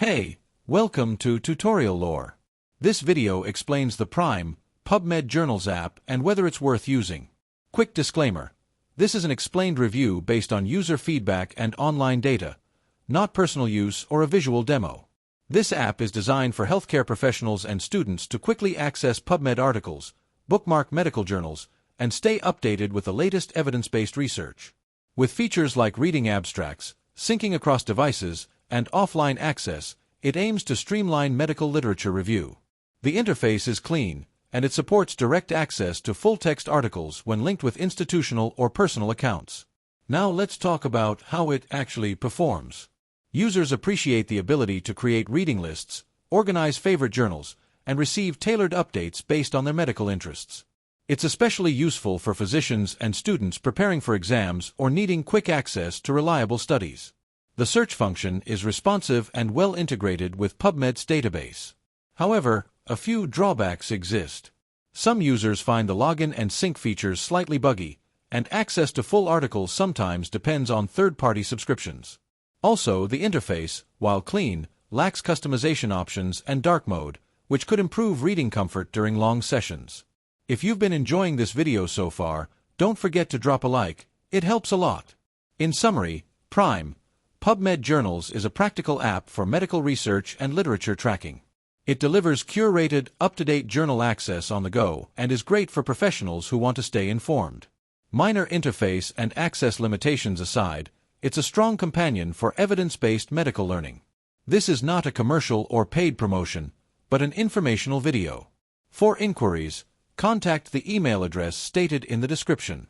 Hey, welcome to Tutorial Lore. This video explains the Prime PubMed Journals app and whether it's worth using. Quick disclaimer. This is an explained review based on user feedback and online data, not personal use or a visual demo. This app is designed for healthcare professionals and students to quickly access PubMed articles, bookmark medical journals, and stay updated with the latest evidence-based research. With features like reading abstracts, syncing across devices, and offline access, it aims to streamline medical literature review. The interface is clean, and it supports direct access to full-text articles when linked with institutional or personal accounts. Now let's talk about how it actually performs. Users appreciate the ability to create reading lists, organize favorite journals, and receive tailored updates based on their medical interests. It's especially useful for physicians and students preparing for exams or needing quick access to reliable studies. The search function is responsive and well integrated with PubMed's database. However, a few drawbacks exist. Some users find the login and sync features slightly buggy, and access to full articles sometimes depends on third-party subscriptions. Also, the interface, while clean, lacks customization options and dark mode, which could improve reading comfort during long sessions. If you've been enjoying this video so far, don't forget to drop a like, it helps a lot. In summary, Prime PubMed Journals is a practical app for medical research and literature tracking. It delivers curated, up-to-date journal access on the go and is great for professionals who want to stay informed. Minor interface and access limitations aside, it's a strong companion for evidence-based medical learning. This is not a commercial or paid promotion, but an informational video. For inquiries, contact the email address stated in the description.